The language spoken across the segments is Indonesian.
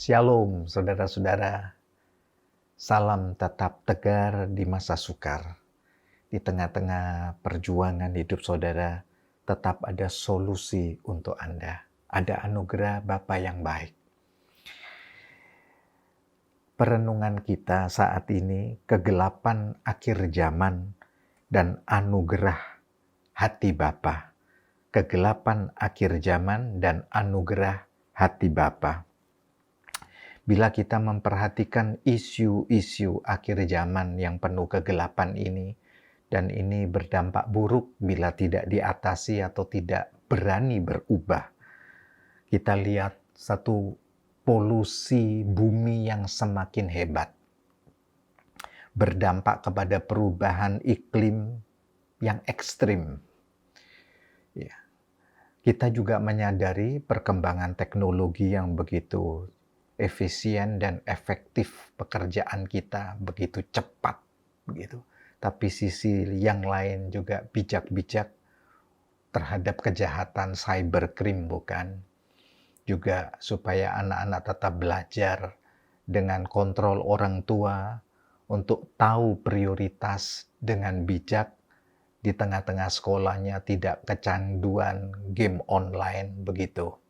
Shalom, saudara-saudara. Salam tetap tegar di masa sukar. Di tengah-tengah perjuangan hidup saudara, tetap ada solusi untuk Anda. Ada anugerah Bapa yang baik. Perenungan kita saat ini, kegelapan akhir zaman dan anugerah hati Bapa. Kegelapan akhir zaman dan anugerah hati Bapa. Bila kita memperhatikan isu-isu akhir zaman yang penuh kegelapan ini, dan ini berdampak buruk bila tidak diatasi atau tidak berani berubah. Kita lihat satu polusi bumi yang semakin hebat. Berdampak kepada perubahan iklim yang ekstrim. Ya. Kita juga menyadari perkembangan teknologi yang begitu efisien dan efektif, pekerjaan kita begitu cepat begitu. Tapi sisi yang lain juga bijak-bijak terhadap kejahatan cybercrime, bukan? Juga supaya anak-anak tetap belajar dengan kontrol orang tua untuk tahu prioritas dengan bijak di tengah-tengah sekolahnya, tidak kecanduan game online begitu.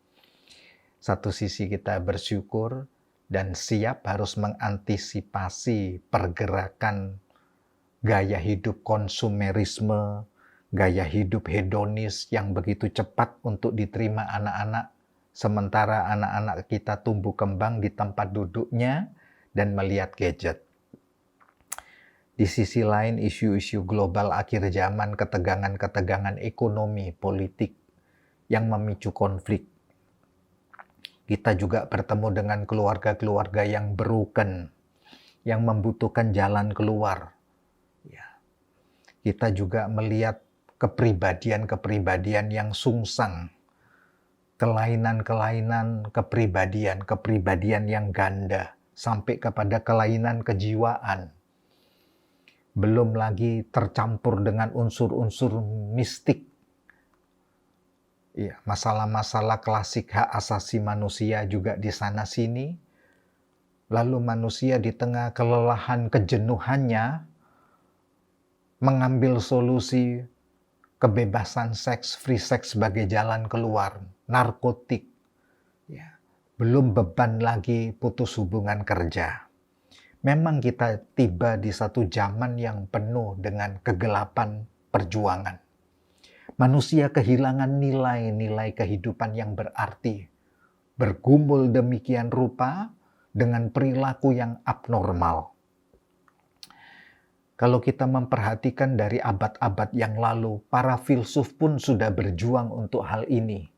Satu sisi kita bersyukur dan siap harus mengantisipasi pergerakan gaya hidup konsumerisme, gaya hidup hedonis yang begitu cepat untuk diterima anak-anak, sementara anak-anak kita tumbuh kembang di tempat duduknya dan melihat gadget. Di sisi lain, isu-isu global akhir zaman, ketegangan-ketegangan ekonomi, politik yang memicu konflik. Kita juga bertemu dengan keluarga-keluarga yang broken, yang membutuhkan jalan keluar. Ya. Kita juga melihat kepribadian-kepribadian yang sungsang, kelainan-kelainan kepribadian yang ganda, sampai kepada kelainan kejiwaan. Belum lagi tercampur dengan unsur-unsur mistik. Ya, masalah-masalah klasik hak asasi manusia juga di sana-sini. Lalu manusia di tengah kelelahan kejenuhannya mengambil solusi kebebasan seks, free sex sebagai jalan keluar, narkotik. Ya, belum beban lagi putus hubungan kerja. Memang kita tiba di satu zaman yang penuh dengan kegelapan perjuangan. Manusia kehilangan nilai-nilai kehidupan yang berarti. Bergumul demikian rupa dengan perilaku yang abnormal. Kalau kita memperhatikan dari abad-abad yang lalu, para filsuf pun sudah berjuang untuk hal ini.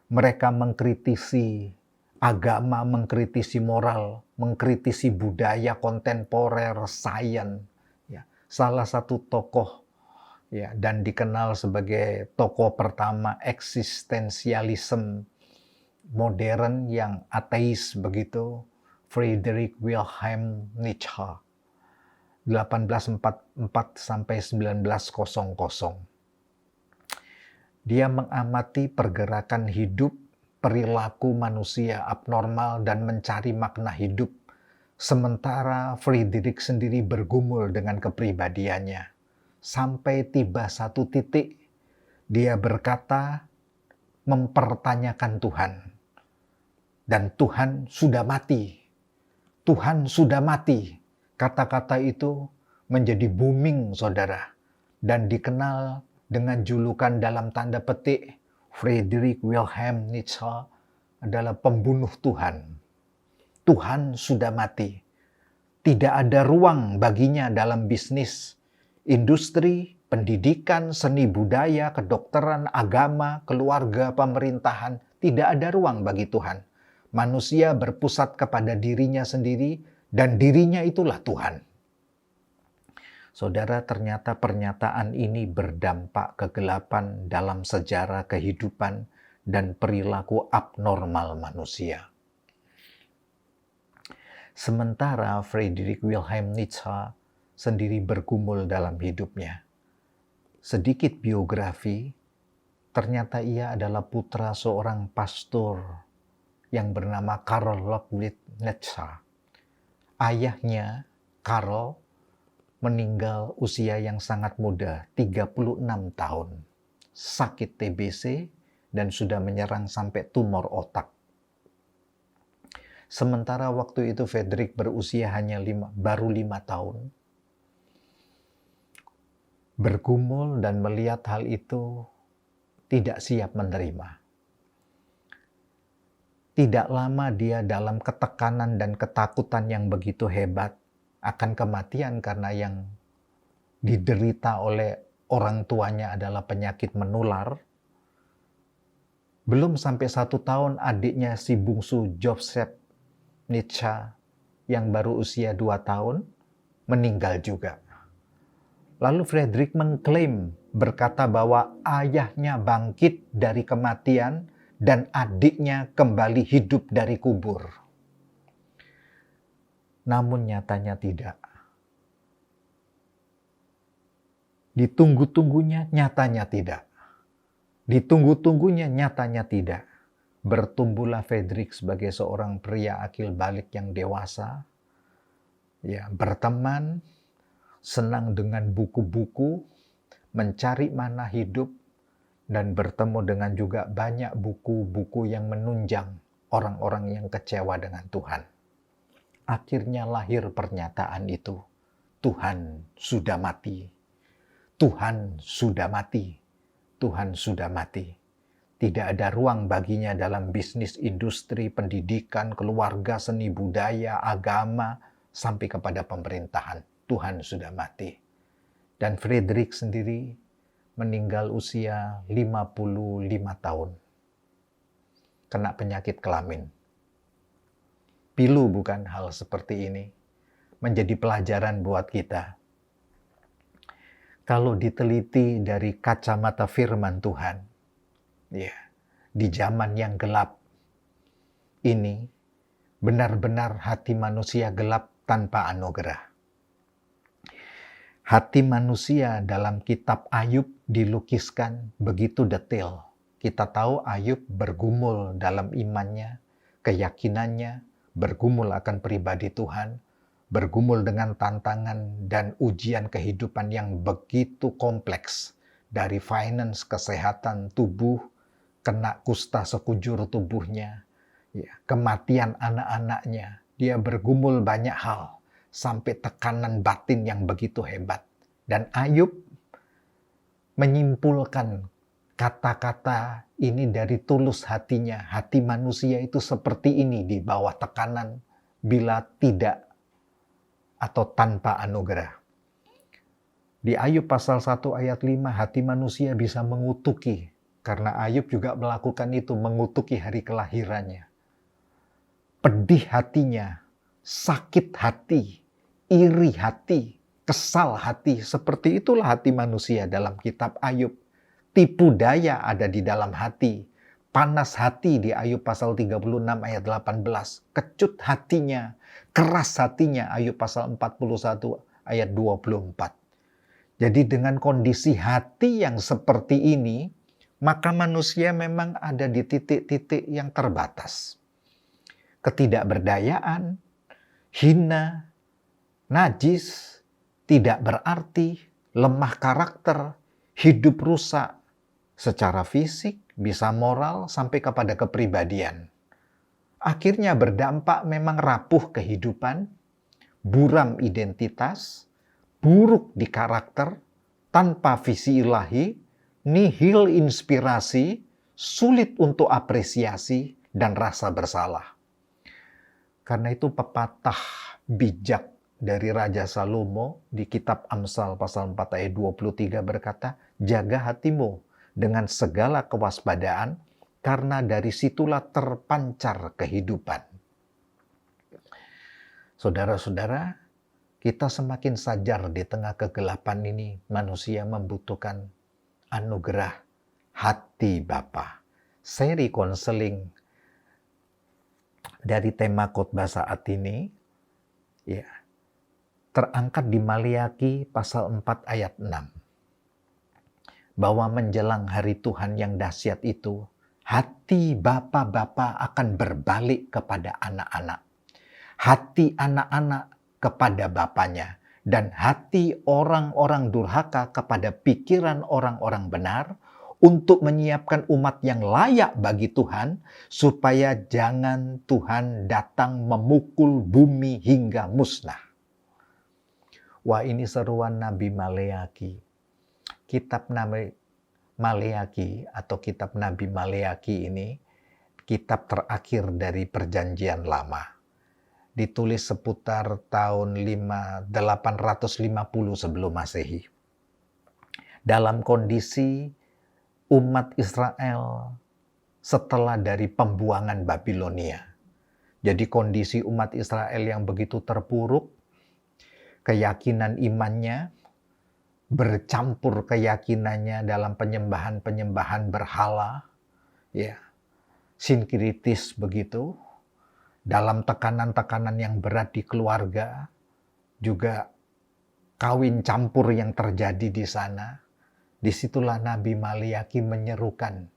Mereka mengkritisi agama, mengkritisi moral, mengkritisi budaya kontemporer, sains. Ya, salah satu tokoh ya, dan dikenal sebagai tokoh pertama eksistensialisme modern yang ateis begitu, Friedrich Wilhelm Nietzsche, 1844 sampai 1900. Dia mengamati pergerakan hidup, perilaku manusia abnormal dan mencari makna hidup, sementara Friedrich sendiri bergumul dengan kepribadiannya. Sampai tiba satu titik, dia berkata, mempertanyakan Tuhan. Dan Tuhan sudah mati. Tuhan sudah mati. Kata-kata itu menjadi booming, saudara. Dan dikenal dengan julukan dalam tanda petik, Friedrich Wilhelm Nietzsche adalah pembunuh Tuhan. Tuhan sudah mati. Tidak ada ruang baginya dalam bisnis, industri, pendidikan, seni budaya, kedokteran, agama, keluarga, pemerintahan. Tidak ada ruang bagi Tuhan. Manusia berpusat kepada dirinya sendiri dan dirinya itulah Tuhan. Saudara, ternyata pernyataan ini berdampak kegelapan dalam sejarah kehidupan dan perilaku abnormal manusia. Sementara Friedrich Wilhelm Nietzsche sendiri bergumul dalam hidupnya. Sedikit biografi, ternyata ia adalah putra seorang pastor yang bernama Karl Ludwig Nietzsche. Ayahnya, Karl, meninggal usia yang sangat muda, 36 tahun. Sakit TBC dan sudah menyerang sampai tumor otak. Sementara waktu itu Friedrich berusia hanya baru 5 tahun. Bergumul dan melihat hal itu tidak siap menerima. Tidak lama dia dalam ketekanan dan ketakutan yang begitu hebat akan kematian karena yang diderita oleh orang tuanya adalah penyakit menular. Belum sampai 1 tahun adiknya si bungsu Joseph Nietzsche yang baru usia 2 tahun meninggal juga. Lalu Friedrich mengklaim berkata bahwa ayahnya bangkit dari kematian dan adiknya kembali hidup dari kubur. Namun nyatanya tidak. Ditunggu-tunggunya nyatanya tidak. Ditunggu-tunggunya nyatanya tidak. Bertumbuhlah Friedrich sebagai seorang pria akil balik yang dewasa. Ya, berteman, senang dengan buku-buku, mencari makna hidup, dan bertemu dengan juga banyak buku-buku yang menunjang orang-orang yang kecewa dengan Tuhan. Akhirnya lahir pernyataan itu, Tuhan sudah mati. Tuhan sudah mati. Tuhan sudah mati. Tidak ada ruang baginya dalam bisnis, industri, pendidikan, keluarga, seni budaya, agama, sampai kepada pemerintahan. Tuhan sudah mati. Dan Friedrich sendiri meninggal usia 55 tahun. Kena penyakit kelamin. Pilu bukan hal seperti ini? Menjadi pelajaran buat kita. Kalau diteliti dari kacamata firman Tuhan, ya, di zaman yang gelap ini, benar-benar hati manusia gelap tanpa anugerah. Hati manusia dalam kitab Ayub dilukiskan begitu detail. Kita tahu Ayub bergumul dalam imannya, keyakinannya, bergumul akan pribadi Tuhan, bergumul dengan tantangan dan ujian kehidupan yang begitu kompleks. Dari finance, kesehatan, tubuh, kena kusta sekujur tubuhnya, ya, kematian anak-anaknya. Dia bergumul banyak hal, sampai tekanan batin yang begitu hebat. Dan Ayub menyimpulkan kata-kata ini dari tulus hatinya. Hati manusia itu seperti ini di bawah tekanan bila tidak atau tanpa anugerah. Di Ayub pasal 1 ayat 5, hati manusia bisa mengutuki. Karena Ayub juga melakukan itu, mengutuki hari kelahirannya. Pedih hatinya, sakit hati, iri hati, kesal hati. Seperti itulah hati manusia dalam kitab Ayub. Tipu daya ada di dalam hati. Panas hati di Ayub pasal 36 ayat 18. Kecut hatinya, keras hatinya Ayub pasal 41 ayat 24. Jadi dengan kondisi hati yang seperti ini, maka manusia memang ada di titik-titik yang terbatas. Ketidakberdayaan, hina, najis, tidak berarti, lemah karakter, hidup rusak secara fisik, bisa moral, sampai kepada kepribadian. Akhirnya berdampak memang rapuh kehidupan, buram identitas, buruk di karakter, tanpa visi ilahi, nihil inspirasi, sulit untuk apresiasi, dan rasa bersalah. Karena itu pepatah bijak dari Raja Salomo di kitab Amsal pasal 4 ayat 23 berkata, jaga hatimu dengan segala kewaspadaan, karena dari situlah terpancar kehidupan. Saudara-saudara, kita semakin sadar di tengah kegelapan ini, manusia membutuhkan anugerah hati Bapa. Seri konseling dari tema khotbah saat ini, ya, terangkat di Maliaki pasal 4 ayat 6. Bahwa menjelang hari Tuhan yang dahsyat itu, hati bapa-bapa akan berbalik kepada anak-anak. Hati anak-anak kepada bapanya. Dan hati orang-orang durhaka kepada pikiran orang-orang benar untuk menyiapkan umat yang layak bagi Tuhan, supaya jangan Tuhan datang memukul bumi hingga musnah. Wah, ini seruan Nabi Maleaki. Kitab Nabi Maleaki atau kitab Nabi Maleaki ini kitab terakhir dari Perjanjian Lama. Ditulis seputar tahun 850 sebelum Masehi. Dalam kondisi umat Israel setelah dari pembuangan Babilonia. Jadi kondisi umat Israel yang begitu terpuruk, keyakinan imannya bercampur keyakinannya dalam penyembahan-penyembahan berhala, ya, sinkritis begitu, dalam tekanan-tekanan yang berat di keluarga, juga kawin campur yang terjadi di sana. Disitulah Nabi Maleaki menyerukan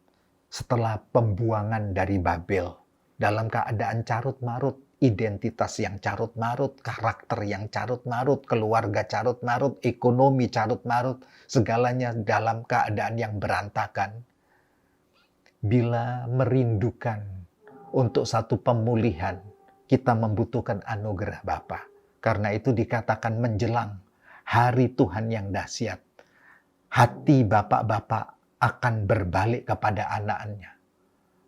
setelah pembuangan dari Babel, dalam keadaan carut-marut, identitas yang carut-marut, karakter yang carut-marut, keluarga carut-marut, ekonomi carut-marut, segalanya dalam keadaan yang berantakan. Bila merindukan untuk satu pemulihan, kita membutuhkan anugerah Bapa. Karena itu dikatakan menjelang hari Tuhan yang dahsyat, hati bapak-bapak akan berbalik kepada anak-anaknya.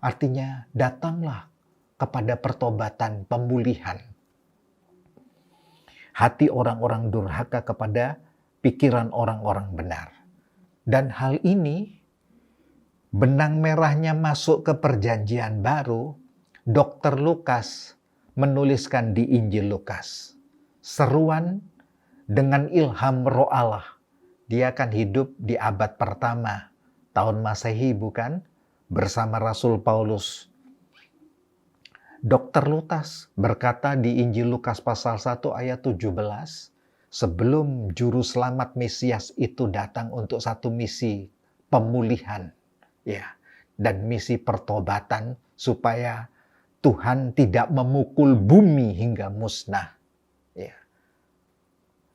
Artinya datanglah kepada pertobatan, pemulihan. Hati orang-orang durhaka kepada pikiran orang-orang benar. Dan hal ini, benang merahnya masuk ke Perjanjian Baru, Dr. Lukas menuliskan di Injil Lukas. Seruan dengan ilham Roh Allah. Dia akan hidup di abad pertama, tahun Masehi bukan? Bersama Rasul Paulus. Dr. Lukas berkata di Injil Lukas pasal 1 ayat 17, sebelum juru selamat Mesias itu datang untuk satu misi pemulihan, ya, dan misi pertobatan supaya Tuhan tidak memukul bumi hingga musnah. Ya.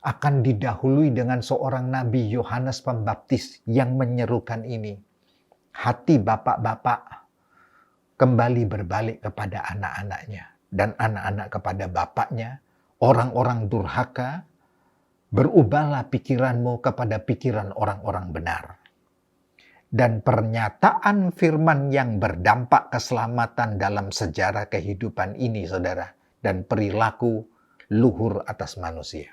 Akan didahului dengan seorang Nabi Yohanes Pembaptis yang menyerukan ini. Hati bapak-bapak kembali berbalik kepada anak-anaknya. Dan anak-anak kepada bapaknya. Orang-orang durhaka, berubahlah pikiranmu kepada pikiran orang-orang benar. Dan pernyataan firman yang berdampak keselamatan dalam sejarah kehidupan ini, saudara. Dan perilaku luhur atas manusia.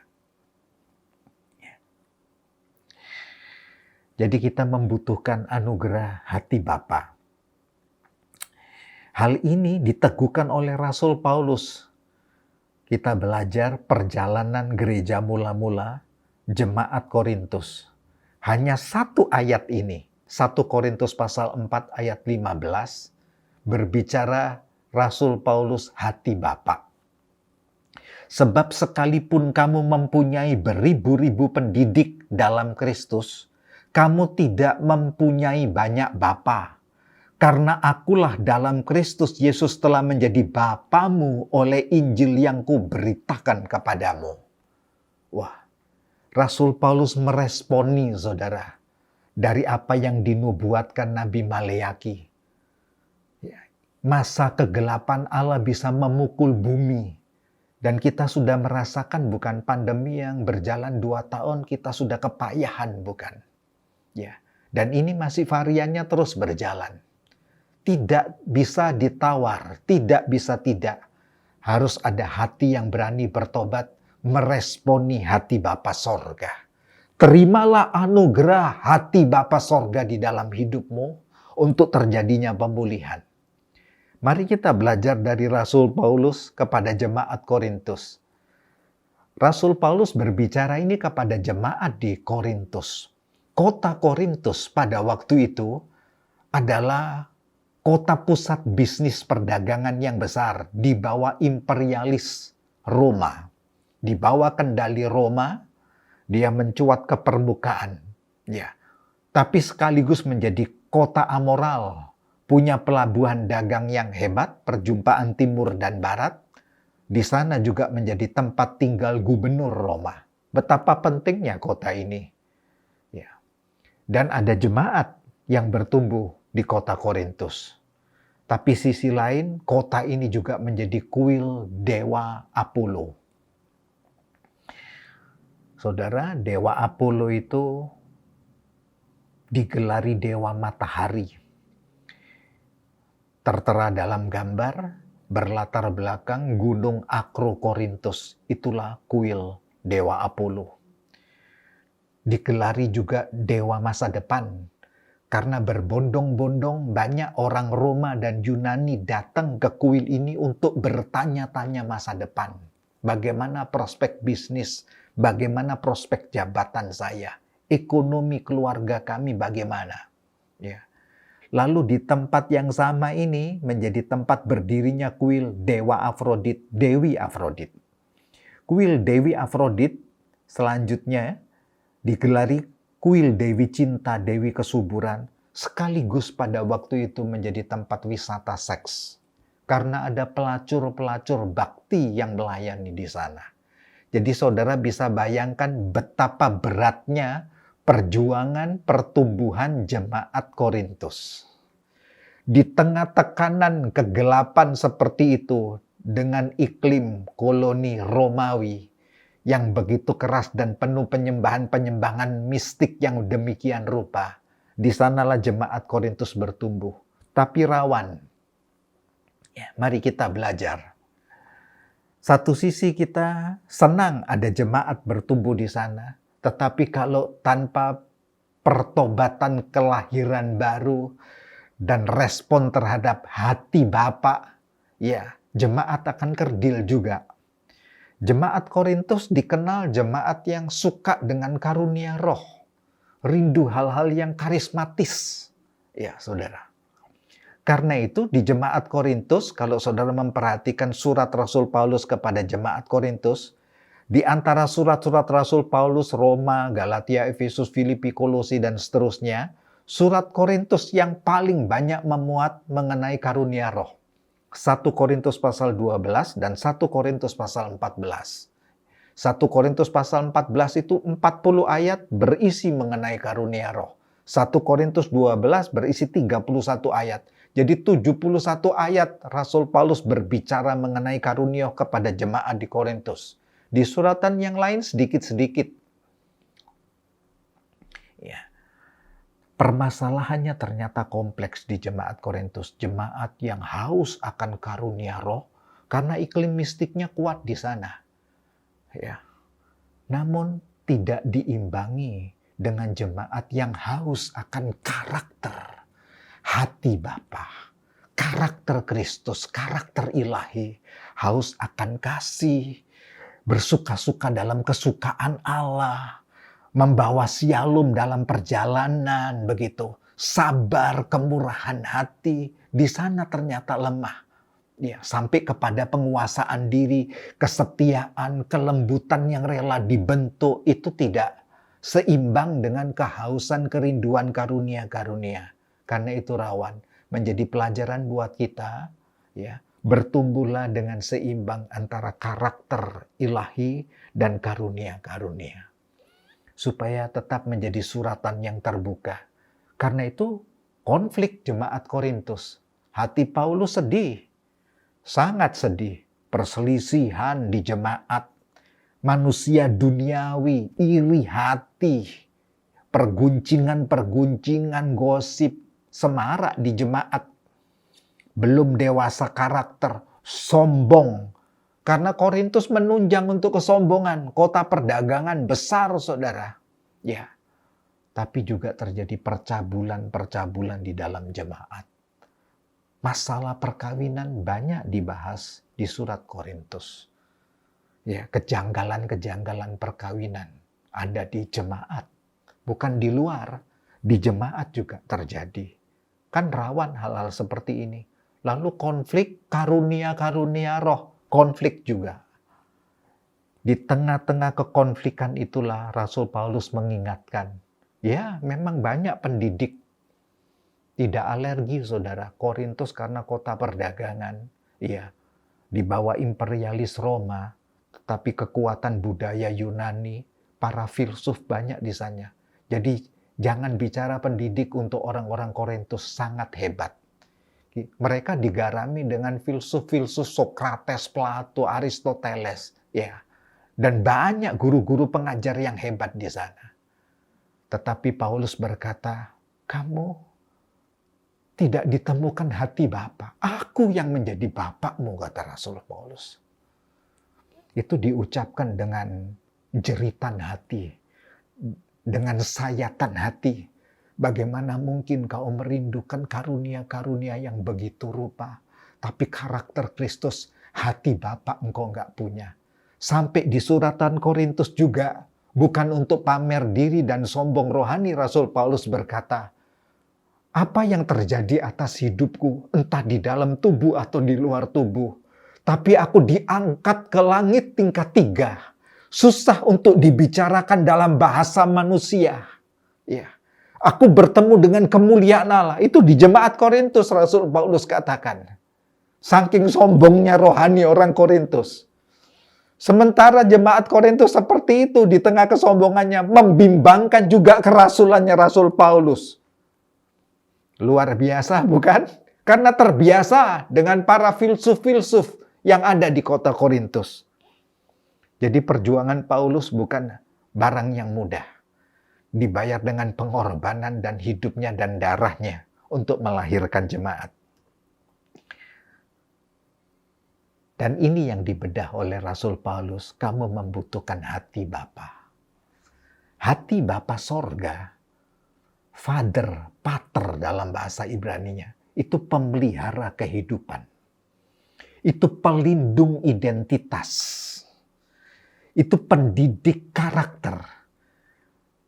Jadi kita membutuhkan anugerah hati Bapa. Hal ini diteguhkan oleh Rasul Paulus. Kita belajar perjalanan gereja mula-mula jemaat Korintus. Hanya satu ayat ini, 1 Korintus pasal 4 ayat 15, berbicara Rasul Paulus hati Bapa. Sebab sekalipun kamu mempunyai beribu-ribu pendidik dalam Kristus, kamu tidak mempunyai banyak bapa. Karena akulah dalam Kristus Yesus telah menjadi bapamu oleh Injil yang kuberitakan kepadamu. Wah, Rasul Paulus meresponi, saudara, dari apa yang dinubuatkan Nabi Maleaki. Masa kegelapan Allah bisa memukul bumi. Dan kita sudah merasakan bukan pandemi yang berjalan 2 tahun, kita sudah kepayahan bukan? Ya, dan ini masih variannya terus berjalan. Tidak bisa ditawar, tidak bisa tidak. Harus ada hati yang berani bertobat, meresponi hati Bapa Sorga. Terimalah anugerah hati Bapa Sorga di dalam hidupmu untuk terjadinya pemulihan. Mari kita belajar dari Rasul Paulus kepada jemaat Korintus. Rasul Paulus berbicara ini kepada jemaat di Korintus. Kota Korintus pada waktu itu adalah kota pusat bisnis perdagangan yang besar di bawah imperialis Roma. Di bawah kendali Roma, dia mencuat ke permukaan. Ya. Tapi sekaligus menjadi kota amoral, punya pelabuhan dagang yang hebat, perjumpaan timur dan barat. Di sana juga menjadi tempat tinggal gubernur Roma. Betapa pentingnya kota ini. Ya. Dan ada jemaat yang bertumbuh di kota Korintus. Tapi sisi lain, kota ini juga menjadi kuil dewa Apollo. Saudara, dewa Apollo itu digelari dewa matahari. Tertera dalam gambar, berlatar belakang gunung Akrokorintus. Itulah kuil dewa Apollo. Digelari juga dewa masa depan. Karena berbondong-bondong banyak orang Roma dan Yunani datang ke kuil ini untuk bertanya-tanya masa depan. Bagaimana prospek bisnis, bagaimana prospek jabatan saya, ekonomi keluarga kami bagaimana. Ya. Lalu di tempat yang sama ini menjadi tempat berdirinya kuil Dewa Afrodit, Dewi Afrodit. Kuil Dewi Afrodit selanjutnya digelari kuil Dewi Cinta, Dewi Kesuburan, sekaligus pada waktu itu menjadi tempat wisata seks. Karena ada pelacur-pelacur bakti yang melayani di sana. Jadi saudara bisa bayangkan betapa beratnya perjuangan pertumbuhan jemaat Korintus. Di tengah tekanan kegelapan seperti itu, dengan iklim koloni Romawi, yang begitu keras dan penuh penyembahan-penyembahan mistik yang demikian rupa. Di sanalah jemaat Korintus bertumbuh. Tapi rawan. Ya, mari kita belajar. Satu sisi kita senang ada jemaat bertumbuh di sana. Tetapi kalau tanpa pertobatan kelahiran baru dan respon terhadap hati Bapa, ya jemaat akan kerdil juga. Jemaat Korintus dikenal jemaat yang suka dengan karunia roh. Rindu hal-hal yang karismatis. Ya, saudara. Karena itu di jemaat Korintus, kalau saudara memperhatikan surat Rasul Paulus kepada jemaat Korintus, di antara surat-surat Rasul Paulus, Roma, Galatia, Efesus, Filipi, Kolosi, dan seterusnya, surat Korintus yang paling banyak memuat mengenai karunia roh. 1 Korintus pasal 12 dan 1 Korintus pasal 14. 1 Korintus pasal 14 itu 40 ayat berisi mengenai karunia roh. 1 Korintus 12 berisi 31 ayat. Jadi 71 ayat Rasul Paulus berbicara mengenai karunia kepada jemaat di Korintus. Di suratan yang lain sedikit-sedikit. Ya. Permasalahannya ternyata kompleks di jemaat Korintus. Jemaat yang haus akan karunia roh karena iklim mistiknya kuat di sana. Ya. Namun tidak diimbangi dengan jemaat yang haus akan karakter hati Bapa, karakter Kristus, karakter ilahi, haus akan kasih, bersuka-suka dalam kesukaan Allah, membawa shalom dalam perjalanan, begitu. Sabar, kemurahan hati, di sana ternyata lemah. Ya, sampai kepada penguasaan diri, kesetiaan, kelembutan yang rela dibentuk, itu tidak seimbang dengan kehausan, kerinduan, karunia-karunia. Karena itu rawan menjadi pelajaran buat kita, ya. Bertumbuhlah dengan seimbang antara karakter ilahi dan karunia-karunia. Supaya tetap menjadi suratan yang terbuka. Karena itu konflik jemaat Korintus. Hati Paulus sedih. Sangat sedih. Perselisihan di jemaat. Manusia duniawi, iri hati. Perguncingan-perguncingan, gosip, semarak di jemaat. Belum dewasa karakter, sombong. Karena Korintus menunjang untuk kesombongan, kota perdagangan besar, saudara. Ya, tapi juga terjadi percabulan-percabulan di dalam jemaat. Masalah perkawinan banyak dibahas di surat Korintus. Ya, kejanggalan-kejanggalan perkawinan ada di jemaat. Bukan di luar, di jemaat juga terjadi. Kan rawan hal-hal seperti ini. Lalu konflik karunia-karunia roh, konflik juga. Di tengah-tengah kekonflikan itulah Rasul Paulus mengingatkan, ya memang banyak pendidik Tidak alergi, saudara. Korintus karena kota perdagangan. Iya, di bawah imperialis Roma, tetapi kekuatan budaya Yunani, para filsuf banyak di sana. Jadi jangan bicara pendidik untuk orang-orang Korintus, sangat hebat. Mereka digarami dengan filsuf-filsuf Sokrates, Plato, Aristoteles, ya. Dan banyak guru-guru pengajar yang hebat di sana. Tetapi Paulus berkata, kamu tidak ditemukan hati Bapa. Aku yang menjadi Bapakmu, kata Rasul Paulus. Itu diucapkan dengan jeritan hati, dengan sayatan hati. Bagaimana mungkin kau merindukan karunia-karunia yang begitu rupa, tapi karakter Kristus, hati Bapa engkau enggak punya. Sampai di suratan Korintus juga, bukan untuk pamer diri dan sombong rohani, Rasul Paulus berkata, apa yang terjadi atas hidupku, entah di dalam tubuh atau di luar tubuh, tapi aku diangkat ke langit tingkat 3. Susah untuk dibicarakan dalam bahasa manusia. Ya. Aku bertemu dengan kemuliaan Allah. Itu di jemaat Korintus Rasul Paulus katakan. Saking sombongnya rohani orang Korintus. Sementara jemaat Korintus seperti itu di tengah kesombongannya membimbangkan juga kerasulannya Rasul Paulus. Luar biasa bukan? Karena terbiasa dengan para filsuf-filsuf yang ada di kota Korintus. Jadi perjuangan Paulus bukan barang yang mudah. Dibayar dengan pengorbanan dan hidupnya dan darahnya untuk melahirkan jemaat. Dan ini yang dibedah oleh Rasul Paulus, kamu membutuhkan hati Bapa. Hati Bapa sorga, Father, Pater dalam bahasa Ibraninya, itu pemelihara kehidupan. Itu pelindung identitas. Itu pendidik karakter.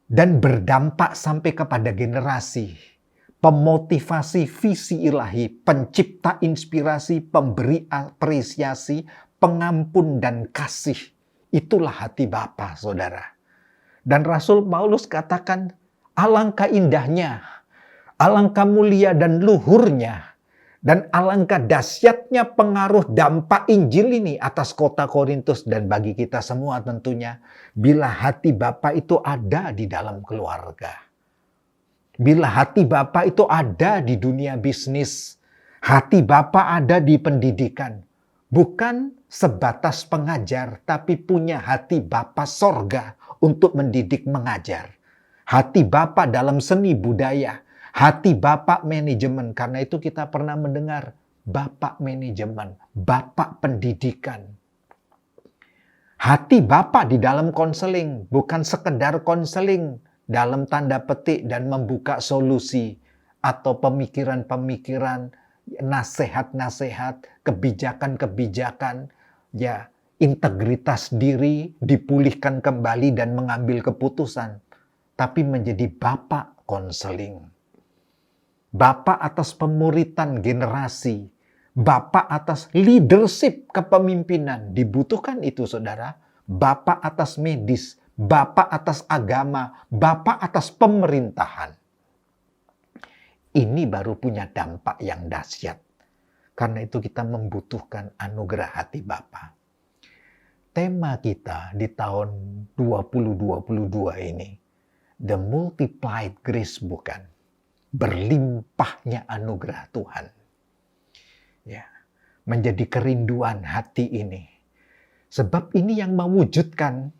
Dan berdampak sampai kepada generasi. Pemotivasi visi ilahi, pencipta inspirasi, pemberi apresiasi, pengampun dan kasih. Itulah hati Bapa, saudara. Dan Rasul Paulus katakan, alangkah indahnya, alangkah mulia dan luhurnya, dan alangkah dahsyatnya pengaruh dampak Injil ini atas kota Korintus dan bagi kita semua tentunya. Bila hati Bapa itu ada di dalam keluarga. Bila hati Bapa itu ada di dunia bisnis. Hati Bapa ada di pendidikan. Bukan sebatas pengajar, tapi punya hati Bapa sorga untuk mendidik mengajar. Hati Bapa dalam seni budaya. Hati Bapak manajemen, karena itu kita pernah mendengar Bapak manajemen, Bapak pendidikan. Hati Bapak di dalam konseling, bukan sekedar konseling dalam tanda petik dan membuka solusi atau pemikiran-pemikiran, nasihat-nasihat, kebijakan-kebijakan, ya integritas diri dipulihkan kembali dan mengambil keputusan, tapi menjadi Bapak konseling. Bapak atas pemuritan generasi, Bapak atas leadership kepemimpinan, dibutuhkan itu saudara. Bapak atas medis, Bapak atas agama, Bapak atas pemerintahan. Ini baru punya dampak yang dahsyat. Karena itu kita membutuhkan anugerah hati Bapa. Tema kita di tahun 2022 ini, The Multiplied Grace bukan? Berlimpahnya anugerah Tuhan. Ya, menjadi kerinduan hati ini. Sebab ini yang mewujudkan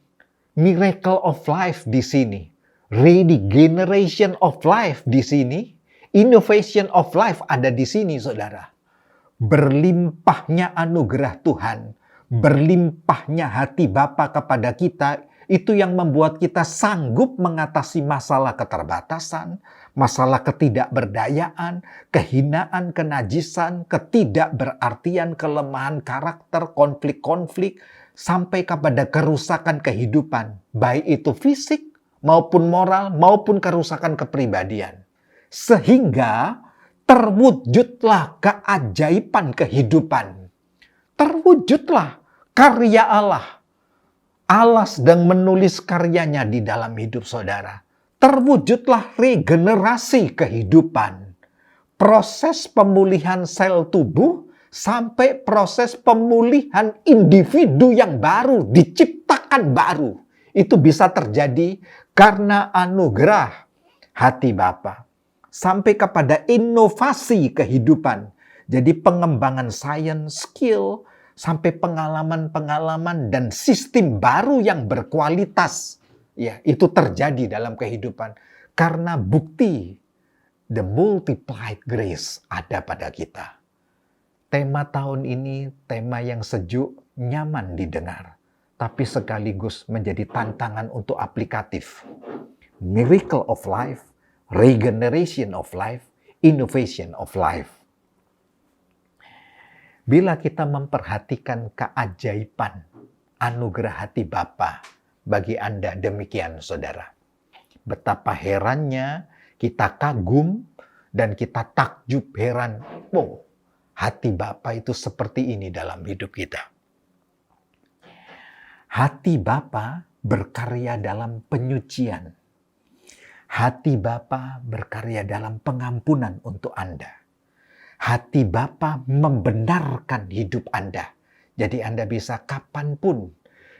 miracle of life di sini. Regeneration of life di sini. Innovation of life ada di sini, saudara. Berlimpahnya anugerah Tuhan. Berlimpahnya hati Bapa kepada kita. Itu yang membuat kita sanggup mengatasi masalah keterbatasan, masalah ketidakberdayaan, kehinaan, kenajisan, ketidakberartian, kelemahan karakter, konflik-konflik, sampai kepada kerusakan kehidupan, baik itu fisik maupun moral maupun kerusakan kepribadian. Sehingga terwujudlah keajaiban kehidupan. Terwujudlah karya Allah. Allah sedang menulis karyanya di dalam hidup saudara. Terwujudlah regenerasi kehidupan. proses pemulihan sel tubuh sampai proses pemulihan individu yang baru, diciptakan baru. Itu bisa terjadi karena anugerah hati Bapa. Sampai kepada inovasi kehidupan. Jadi pengembangan sains, skill, sampai pengalaman-pengalaman dan sistem baru yang berkualitas. Ya, itu terjadi dalam kehidupan. Karena bukti the multiplied grace ada pada kita. Tema tahun ini tema yang sejuk, nyaman didengar, tapi sekaligus menjadi tantangan untuk aplikatif. Miracle of life, regeneration of life, innovation of life. Bila kita memperhatikan keajaiban anugerah hati Bapa bagi Anda demikian, saudara. Betapa herannya kita kagum dan kita takjub heran. Oh, hati Bapa itu seperti ini dalam hidup kita. Hati Bapa berkarya dalam penyucian. Hati Bapa berkarya dalam pengampunan untuk Anda. Hati Bapa membenarkan hidup Anda. Jadi Anda bisa kapanpun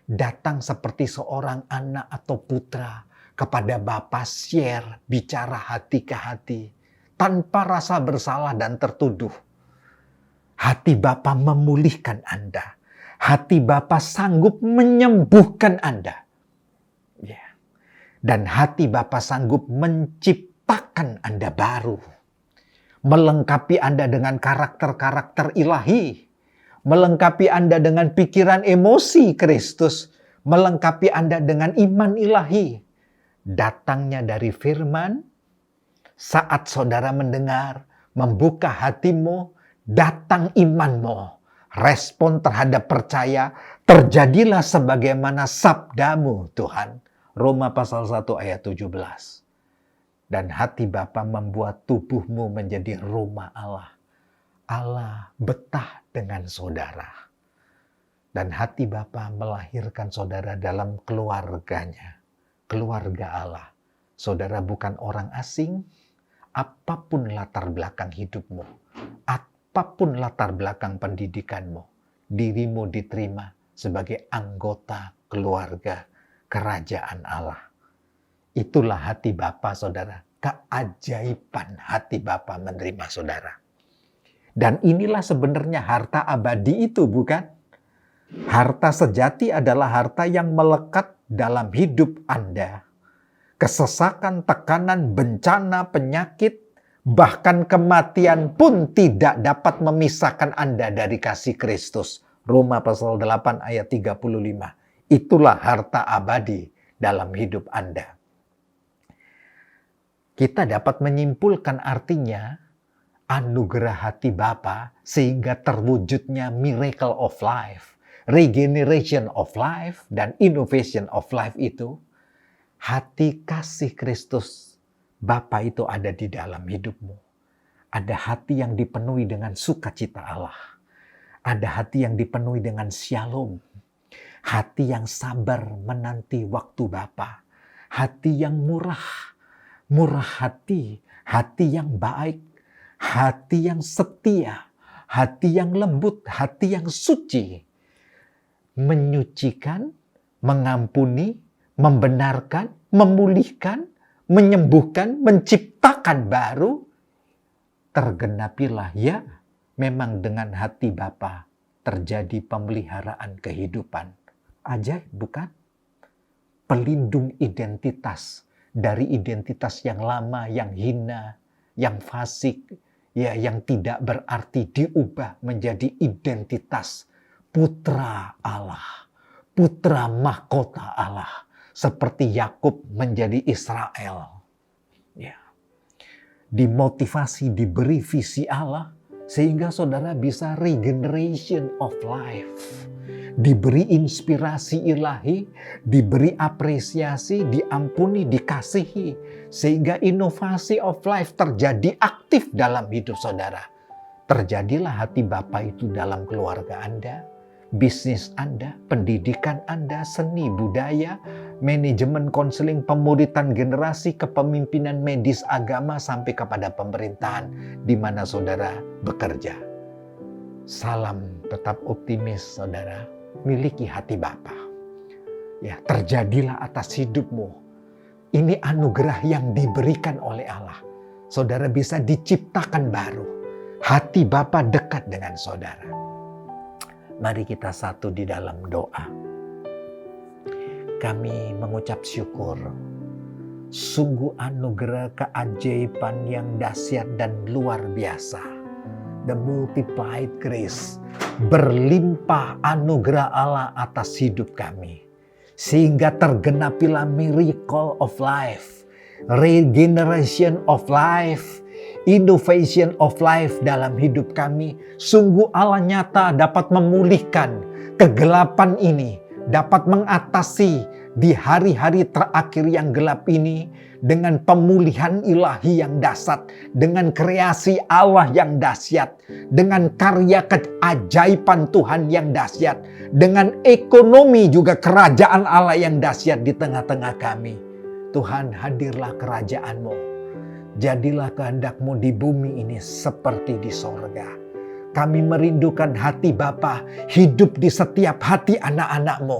datang seperti seorang anak atau putra kepada Bapa, share, bicara hati ke hati. Tanpa rasa bersalah dan tertuduh. Hati Bapa memulihkan Anda. Hati Bapa sanggup menyembuhkan Anda. Dan hati Bapa sanggup menciptakan Anda baru. Melengkapi Anda dengan karakter-karakter ilahi. Melengkapi Anda dengan pikiran emosi Kristus. Melengkapi Anda dengan iman ilahi. Datangnya dari firman, saat saudara mendengar, membuka hatimu, datang imanmu. Respon terhadap percaya, terjadilah sebagaimana sabdamu Tuhan. Roma pasal 1 ayat 17. Dan hati Bapa membuat tubuhmu menjadi rumah Allah. Allah betah dengan saudara. Dan hati Bapa melahirkan saudara dalam keluarganya. Keluarga Allah. Saudara bukan orang asing. Apapun latar belakang hidupmu. Apapun latar belakang pendidikanmu. Dirimu diterima sebagai anggota keluarga kerajaan Allah. Itulah hati Bapa, saudara. Keajaiban hati Bapa menerima saudara. Dan inilah sebenarnya harta abadi itu, bukan? Harta sejati adalah harta yang melekat dalam hidup Anda. Kesesakan, tekanan, bencana, penyakit, bahkan kematian pun tidak dapat memisahkan Anda dari kasih Kristus. Roma pasal 8 ayat 35. Itulah harta abadi dalam hidup Anda. Kita dapat menyimpulkan artinya anugerah hati Bapa sehingga terwujudnya miracle of life, regeneration of life, dan innovation of life itu. Hati kasih Kristus Bapa itu ada di dalam hidupmu. Ada hati yang dipenuhi dengan sukacita Allah. Ada hati yang dipenuhi dengan shalom. Hati yang sabar menanti waktu Bapa. Hati yang murah. Murah hati. Hati yang baik. Hati yang setia. Hati yang lembut. Hati yang suci. Menyucikan, mengampuni, membenarkan, memulihkan, menyembuhkan, menciptakan baru. Tergenapilah ya, memang dengan hati Bapa terjadi pemeliharaan kehidupan. Ajaib, bukan? Pelindung identitas dari identitas yang lama, yang hina, yang fasik, ya, yang tidak berarti, diubah menjadi identitas putra Allah, putra mahkota Allah, seperti Yakub menjadi Israel. Ya. Dimotivasi, diberi visi Allah, sehingga saudara bisa regeneration of life. Diberi inspirasi ilahi, diberi apresiasi, diampuni, dikasihi. Sehingga inovasi of life terjadi aktif dalam hidup saudara. Terjadilah hati Bapa itu dalam keluarga Anda. bisnis Anda, pendidikan Anda, seni, budaya, manajemen, konseling, pemuritan generasi, kepemimpinan medis, agama, sampai kepada pemerintahan di mana saudara bekerja. Salam tetap optimis saudara, miliki hati Bapa. Ya, terjadilah atas hidupmu. Ini anugerah yang diberikan oleh Allah. Saudara bisa diciptakan baru. Hati Bapa dekat dengan saudara. Mari kita satu di dalam doa. Kami mengucap syukur. Sungguh anugerah keajaiban yang dahsyat dan luar biasa. The multiplied grace. Berlimpah anugerah Allah atas hidup kami. Sehingga tergenapilah miracle of life. Regeneration of life. Innovation of life dalam hidup kami. Sungguh Allah nyata dapat memulihkan kegelapan ini. Dapat mengatasi di hari-hari terakhir yang gelap ini. Dengan pemulihan ilahi yang dahsyat. Dengan kreasi Allah yang dahsyat. Dengan karya keajaiban Tuhan yang dahsyat. Dengan ekonomi juga kerajaan Allah yang dahsyat di tengah-tengah kami. Tuhan, hadirlah kerajaan-Mu. Jadilah kehendak-Mu di bumi ini seperti di sorga. Kami merindukan hati Bapa hidup di setiap hati anak-anak-Mu.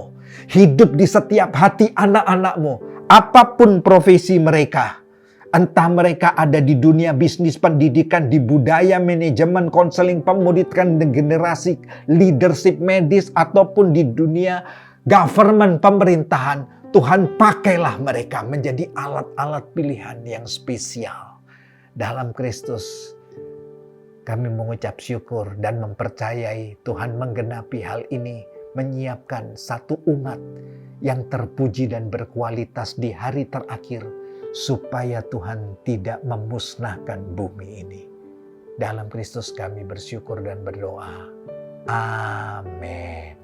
Hidup di setiap hati anak-anak-Mu. Apapun profesi mereka. Entah mereka ada di dunia bisnis, pendidikan, di budaya, manajemen, konseling, pemuritan generasi, leadership medis, ataupun di dunia government, pemerintahan. Tuhan, pakailah mereka menjadi alat-alat pilihan yang spesial. Dalam Kristus kami mengucap syukur dan mempercayai Tuhan menggenapi hal ini, menyiapkan satu umat yang terpuji dan berkualitas di hari terakhir, supaya Tuhan tidak memusnahkan bumi ini. Dalam Kristus kami bersyukur dan berdoa. Amin.